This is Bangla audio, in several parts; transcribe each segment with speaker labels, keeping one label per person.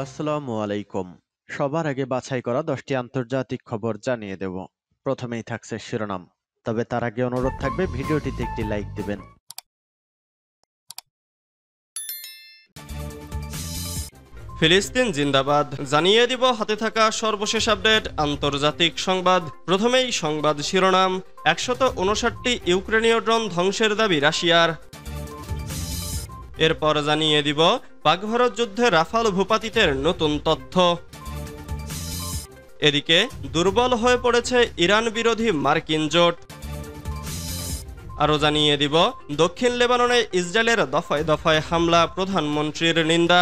Speaker 1: আসসালামু আলাইকুম। সবার আগে বাছাই করা 10টি আন্তর্জাতিক খবর জানিয়ে দেব। প্রথমেই থাকছে শিরোনাম। তবে তার আগে অনুরোধ থাকবে ভিডিওটিতে একটি লাইক দিবেন।
Speaker 2: ফিলিস্তিন জিন্দাবাদ জানিয়ে দিব হাতে থাকা সর্বশেষ আপডেট আন্তর্জাতিক সংবাদ। প্রথমেই সংবাদ শিরোনাম। 159টি ইউক্রেনীয় ড্রোন ধ্বংসের দাবি রাশিয়ার। এরপর জানিয়ে দিব পাক ভারত যুদ্ধে রাফাল ভূপাতিতের নতুন তথ্য। এদিকে দুর্বল হয়ে পড়েছে ইরান বিরোধী মার্কিন জোট। আরও জানিয়ে দিব দক্ষিণ লেবাননে ইসরায়েলের দফায় দফায় হামলা, প্রধানমন্ত্রীর নিন্দা।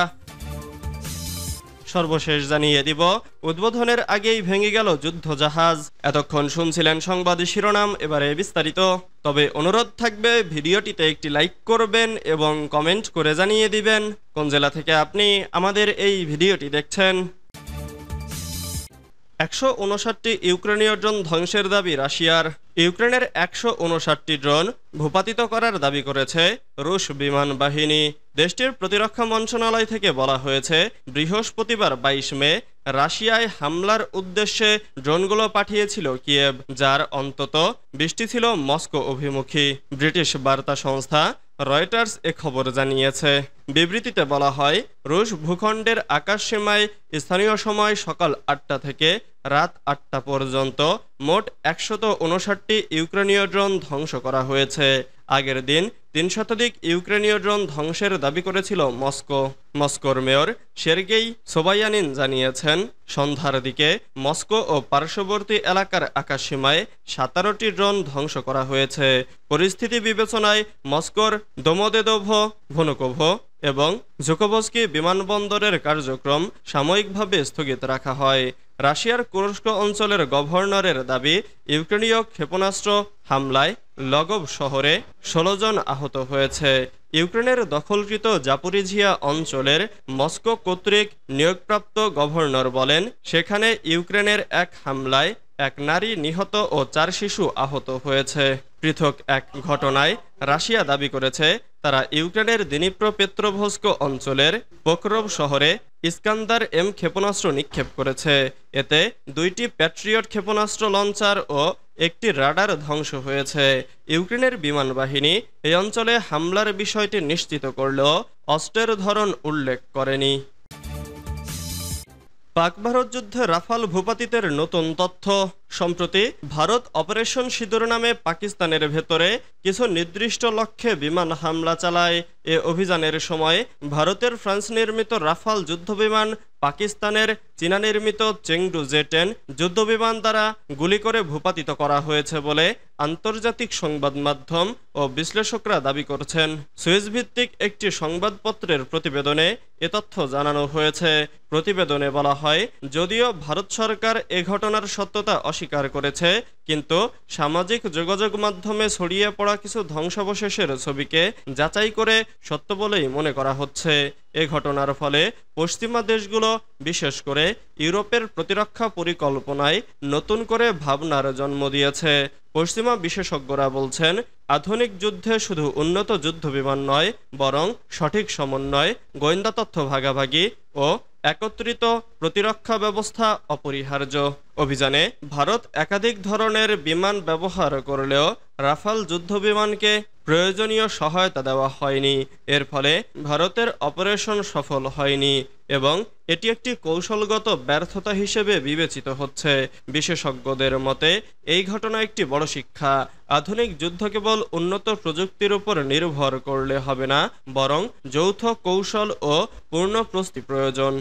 Speaker 2: সর্বশেষ জানিয়ে দিব উদ্বোধনের আগেই ভেঙে গেল যুদ্ধজাহাজ। এতক্ষণ শুনছিলেন সংবাদ শিরোনাম, এবারে বিস্তারিত। তবে অনুরোধ থাকবে ভিডিওটিতে একটি লাইক করবেন এবং কমেন্ট করে জানিয়ে দিবেন কোন জেলা থেকে আপনি আমাদের এই ভিডিওটি দেখছেন। 159টি ইউক্রেনীয় ড্রোন ধ্বংসের দাবি রাশিয়ার। ইউক্রেনের 159টি ড্রোন ভূপাতিত করার দাবি করেছে রুশ বিমান বাহিনী। দেশটির প্রতিরক্ষা মন্ত্রণালয় থেকে বলা হয়েছে, বৃহস্পতিবার 22 মে রাশিয়ায় হামলার উদ্দেশ্যে ড্রোনগুলো পাঠিয়েছিল কিয়েভ, যার অন্তত 20টি ছিল মস্কো অভিমুখী। ব্রিটিশ বার্তা সংস্থা রয়টার্স এ খবর জানিয়েছে। বিবৃতিতে বলা হয়, রুশ ভূখণ্ডের আকাশসীমায় স্থানীয় সময় সকাল 8টা থেকে রাত 8টা পর্যন্ত মোট 159টি ইউক্রেনীয় ড্রোন ধ্বংস করা হয়েছে। আগের দিন 3 শতাধিক ইউক্রেনীয় ড্রোন ধ্বংসের দাবি করেছিল মস্কো। মস্কোর মেয়র সের্গেই সোবায়ানিন জানিয়েছেন, সন্ধ্যার দিকে মস্কো ও পার্শ্ববর্তী এলাকার আকাশসীমায় 17টি ড্রোন ধ্বংস করা হয়েছে। পরিস্থিতি বিবেচনায় মস্কোর দোমোদেদোভ, ভনুকোভ এবং ঝুকোভস্কি বিমানবন্দরের কার্যক্রম সাময়িকভাবে স্থগিত রাখা হয়। রাশিয়ার কুরস্ক অঞ্চলের গভর্নরের দাবি, ইউক্রেনীয় ক্ষেপণাস্ত্র হামলায় লগভ শহরে 16 জন আহত হয়েছে। ইউক্রেনের দখলকৃত জাপোরিঝিয়া অঞ্চলের মস্কো কর্তৃক নিয়োগপ্রাপ্ত গভর্নর বলেন, সেখানে ইউক্রেনের এক হামলায় এক নারী নিহত ও 4 শিশু আহত হয়েছে। পৃথক এক ঘটনায় রাশিয়া দাবি করেছে, তারা ইউক্রেনের দিনিপ্রপেত্রোভস্ক অঞ্চলের পোকরোভ শহরে ইস্কান্দার এম ক্ষেপণাস্ত্র নিক্ষেপ করেছে। এতে 2টি প্যাট্রিয়ট ক্ষেপণাস্ত্র লঞ্চার ও একটি রাডার ধ্বংস হয়েছে। ইউক্রেনের বিমান বাহিনী এই অঞ্চলে হামলার বিষয়টি নিশ্চিত করলেও অস্ত্রের ধরন উল্লেখ করেনি। পাক ভারত যুদ্ধে রাফাল ভূপাতিতের নতুন তথ্য। সম্প্রতি ভারত অপারেশন সিঁদুর নামে পাকিস্তানের ভেতরে কিছু নির্দিষ্ট লক্ষ্যে বিমান হামলা চালায়। এ অভিযানের সময় ভারতের ফ্রান্স নির্মিত রাফাল যুদ্ধবিমান পাকিস্তানের চীনা নির্মিত চেংডু জে-10 যুদ্ধবিমান দ্বারা গুলি করে ভূপাতিত করা হয়েছে বলে আন্তর্জাতিক সংবাদ মাধ্যম ও বিশ্লেষকরা দাবি করছেন। সুইস ভিত্তিক একটি সংবাদপত্রের প্রতিবেদনে এ তথ্য জানানো হয়েছে। প্রতিবেদনে বলা হয়, যদিও ভারত সরকার এ ঘটনার সত্যতা অস্বীকার করেছে, কিন্তু সামাজিক যোগাযোগ মাধ্যমে ছড়িয়ে পড়া কিছু ধ্বংসাবশেষের ছবিকে যাচাই করে সত্য বলেই মনে করা হচ্ছে। এ ঘটনার ফলে পশ্চিমা দেশগুলো, বিশেষ করে ইউরোপের প্রতিরক্ষা পরিকল্পনায় নতুন করে ভাবনার জন্ম দিয়েছে। পশ্চিমা বিশেষজ্ঞরা বলছেন, আধুনিক যুদ্ধে শুধু উন্নত যুদ্ধবিমান নয়, বরং সঠিক সমন্বয়, গোয়েন্দা তথ্য ভাগাভাগি ও একত্রিত প্রতিরক্ষা ব্যবস্থা অপরিহার্য। অভিযানে ভারত একাধিক ধরনের বিমান ব্যবহার করলেও রাফাল যুদ্ধবিমানকে প্রয়োজনীয় সহায়তা দেওয়া হয়নি। এর ফলে ভারতের অপারেশন সফল হয়নি এবং এটি একটি কৌশলগত ব্যর্থতা হিসেবে বিবেচিত হচ্ছে। বিশেষজ্ঞদের মতে এই ঘটনা একটি বড় শিক্ষা। আধুনিক যুদ্ধ কেবল উন্নত প্রযুক্তির উপর নির্ভর করলে হবে না, বরং যৌথ কৌশল ও পূর্ণ প্রস্তুতি প্রয়োজন।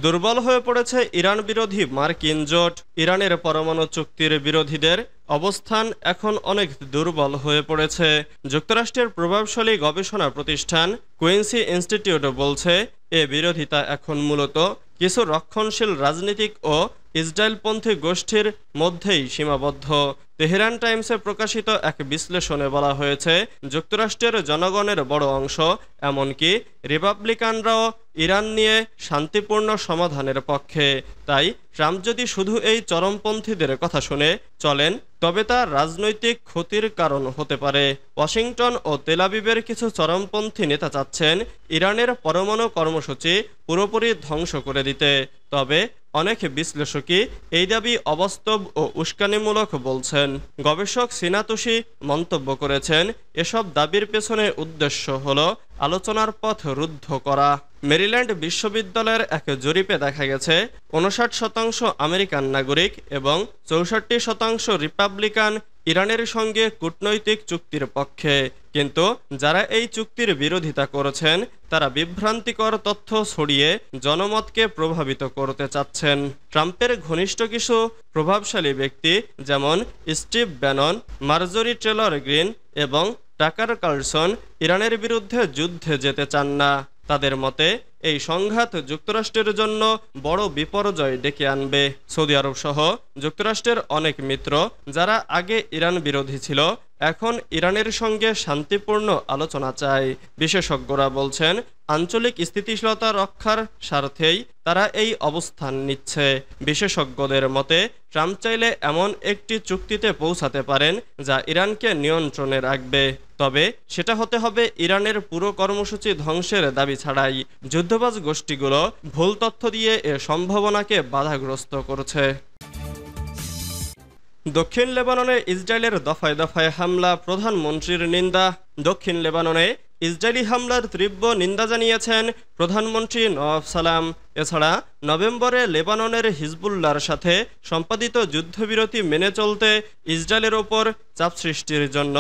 Speaker 2: দুর্বল হয়ে পড়েছে ইরান বিরোধী মার্কিন জোট। ইরানের পরমাণু চুক্তির বিরোধীদের অবস্থান এখন অনেক দুর্বল হয়ে পড়েছে। যুক্তরাষ্ট্রের প্রভাবশালী গবেষণা প্রতিষ্ঠান কুইন্সি ইনস্টিটিউট বলছে, এ বিরোধিতা এখন মূলত কিছু রক্ষণশীল রাজনীতিক ও ইসরায়েলপন্থী গোষ্ঠীর মধ্যেই সীমাবদ্ধ। তেহরান টাইমসে প্রকাশিত এক বিশ্লেষণে বলা হয়েছে, যুক্তরাষ্ট্রের জনগণের বড় অংশ, এমনকি রিপাবলিকানরাও ইরান নিয়ে শান্তিপূর্ণ সমাধানের পক্ষে। তাই ট্রাম্প যদি শুধু এই চরমপন্থীদের কথা শুনে চলেন, তবে তা রাজনৈতিক ক্ষতির কারণ হতে পারে। ওয়াশিংটন ও তেল আবিবের কিছু চরমপন্থী নেতা চাচ্ছেন ইরানের পরমাণু কর্মসূচি পুরোপুরি ধ্বংস করে দিতে। তবে অনেক বিশ্লেষকই এই দাবি অবাস্তব ও উস্কানিমূলক বলছেন। গবেষক সিনাতুশি মন্তব্য করেছেন, এসব দাবির পেছনে উদ্দেশ্য হল আলোচনার পথ রুদ্ধ করা। মেরিল্যান্ড বিশ্ববিদ্যালয়ের এক জরিপে দেখা গেছে ৫৯% আমেরিকান নাগরিক এবং ৬৪% রিপাবলিকান ইরানের সঙ্গে কূটনৈতিক চুক্তির পক্ষে। কিন্তু যারা এই চুক্তির বিরোধিতা করেছেন তারা বিভ্রান্তিকর তথ্য ছড়িয়ে জনমতকে প্রভাবিত করতে চাচ্ছেন। ট্রাম্পের ঘনিষ্ঠ কিছু প্রভাবশালী ব্যক্তি যেমন স্টিভ ব্যানন, মার্জরি টেলর গ্রিন এবং টাকার কার্লসন ইরানের বিরুদ্ধে যুদ্ধে যেতে চান না। তাদের মতে এই সংঘাত যুক্তরাষ্ট্রের জন্য বড় বিপর্যয় ডেকে আনবে। সৌদি আরব সহ যুক্তরাষ্ট্রের অনেক মিত্র যারা আগে ইরান বিরোধী ছিল, এখন ইরানের সঙ্গে শান্তিপূর্ণ আলোচনা চায়। বিশেষজ্ঞরা বলছেন, আঞ্চলিক স্থিতিশীলতা রক্ষার স্বার্থেই তারা এই অবস্থান নিচ্ছে। বিশেষজ্ঞদের মতে ট্রাম্প চাইলে এমন একটি চুক্তিতে পৌঁছাতে পারেন যা ইরানকে নিয়ন্ত্রণে রাখবে। তবে সেটা হতে হবে ইরানের পুরো কর্মসূচি ধ্বংসের দাবি ছাড়াই। যুদ্ধবাজ গোষ্ঠীগুলো ভুল তথ্য দিয়ে এ সম্ভাবনাকে বাধাগ্রস্ত করছে। দক্ষিণ লেবাননে ইসরায়েলের দফায় দফায় হামলা, প্রধানমন্ত্রীর নিন্দা। দক্ষিণ লেবাননে ইসরায়েলি হামলার তীব্র নিন্দা জানিয়েছেন প্রধানমন্ত্রী নওয়াব সালাম। এছাড়া নভেম্বরে লেবাননের হিজবুল্লাহর সাথে সম্পাদিত যুদ্ধবিরতি মেনে চলতে ইসরায়েলের ওপর চাপ সৃষ্টির জন্য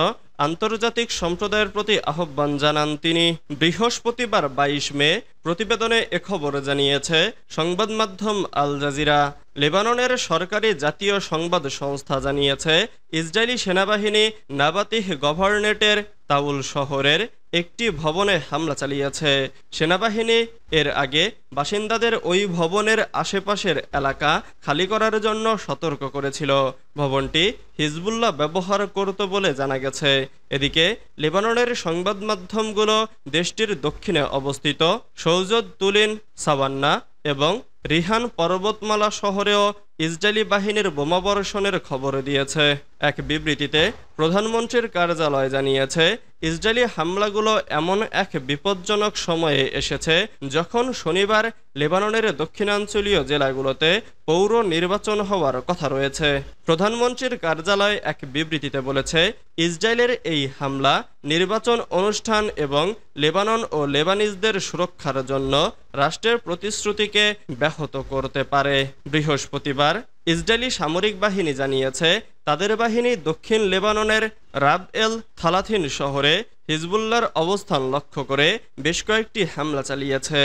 Speaker 2: আন্তর্জাতিক সম্প্রদায়ের প্রতি আহ্বান জানান তিনি। বৃহস্পতিবার ২২ মে প্রতিবেদনে এ খবর জানিয়েছে সংবাদ মাধ্যম আল জাজিরা। লেবাননের সরকারি জাতীয় সংবাদ সংস্থা জানিয়েছে, ইসরায়েলি সেনাবাহিনী নাবাতিহ গভর্নরেটের তাউল শহরের একটি ভবনে হামলা চালিয়েছে। সেনাবাহিনী এর আগে বাসিন্দাদের ওই ভবনের আশেপাশের এলাকা খালি করার জন্য সতর্ক করেছিল। ভবনটি হিজবুল্লাহ ব্যবহার করত বলে জানা গেছে। এদিকে লেবাননের সংবাদ মাধ্যমগুলো দেশটির দক্ষিণে অবস্থিত সৌজদ তুলিন, সাবান্না এবং রিহান পর্বতমালা শহরেও ইসরায়েলি বাহিনীর বোমাবর্ষণের খবর দিয়েছে। এক বিবৃতিতে প্রধানমন্ত্রীর কার্যালয় জানিয়েছে, ইসরায়েলি হামলাগুলো এমন এক বিপজ্জনক সময়ে এসেছে যখন শনিবার লেবাননের দক্ষিণাঞ্চলীয় জেলাগুলোতে পৌর নির্বাচন হওয়ার কথা রয়েছে। প্রধানমন্ত্রীর কার্যালয় এক বিবৃতিতে বলেছে, ইসরায়েলের এই হামলা নির্বাচন অনুষ্ঠান এবং লেবানন ও লেবানিজদের সুরক্ষার জন্য রাষ্ট্রের প্রতিশ্রুতিকে ব্যাহত করতে পারে। বৃহস্পতিবার ইসরায়েলি সামরিক বাহিনী জানিয়েছে, তাদের বাহিনী দক্ষিণ লেবাননের রাব এল থালাথিন শহরে হিজবুল্লাহর অবস্থান লক্ষ্য করে বেশ কয়েকটি হামলা চালিয়েছে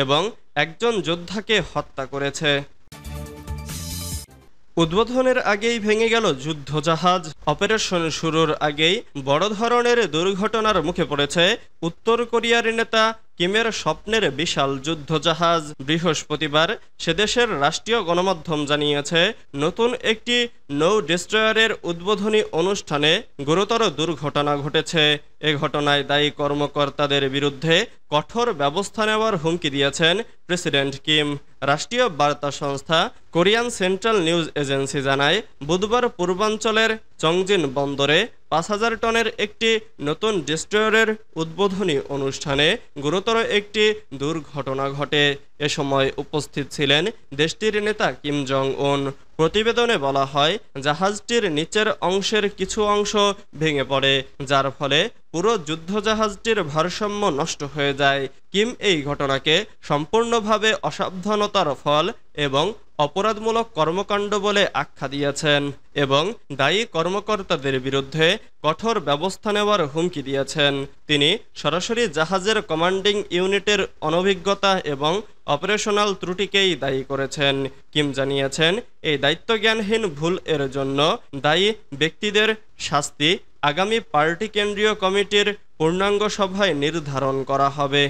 Speaker 2: এবং একজন যোদ্ধাকে হত্যা করেছে। উদ্বোধনের আগেই ভেঙে গেল যুদ্ধজাহাজ। অপারেশন শুরুর আগেই বড় ধরনের দুর্ঘটনার মুখে পড়েছে উত্তর কোরিয়ার নেতা কিমের স্বপ্নের বিশাল যুদ্ধজাহাজ। বৃহস্পতিবার সেদেশের রাষ্ট্রীয় গণমাধ্যম জানিয়েছে, নতুন একটি নৌ ডেস্ট্রয়ারের উদ্বোধনী অনুষ্ঠানে গুরুতর দুর্ঘটনা ঘটেছে। এ ঘটনায় দায়ী কর্মকর্তাদের বিরুদ্ধে কঠোর ব্যবস্থা নেওয়ার হুমকি দিয়েছেন প্রেসিডেন্ট কিম। রাষ্ট্রীয় বার্তা সংস্থা কোরিয়ান সেন্ট্রাল নিউজ এজেন্সি জানায়, বুধবার পূর্বাঞ্চলের চংজিন বন্দরে ৫,০০০ টনের একটি নতুন ডেস্ট্রয়ারের উদ্বোধনী অনুষ্ঠানে গুরুতর একটি দুর্ঘটনা ঘটে। এ সময় উপস্থিত ছিলেন দেশটির নেতা কিম জং উন। প্রতিবেদনে বলা হয়, জাহাজটির নিচের অংশের কিছু অংশ ভেঙে পড়ে, যার ফলে পুরো যুদ্ধজাহাজটির ভারসাম্য নষ্ট হয়ে যায়। কিম এই ঘটনাকে সম্পূর্ণভাবে অসাবধানতার ফল এবং অপরাধমূলক কর্মকাণ্ড বলে আখ্যা দিয়েছেন এবং দায়ী কর্মকর্তাদের বিরুদ্ধে কঠোর ব্যবস্থা নেওয়ার হুমকি দিয়েছেন। তিনি সরাসরি জাহাজের কমান্ডিং ইউনিটের অনভিজ্ঞতা এবং অপারেশনাল ত্রুটিকেই দায়ী করেছেন। কিম জানিয়েছেন, এই দায়িত্বজ্ঞানহীন ভুল এর জন্য দায়ী ব্যক্তিদের শাস্তি আগামী পার্টি কেন্দ্রীয় কমিটির পূর্ণাঙ্গ সভায় নির্ধারণ করা হবে।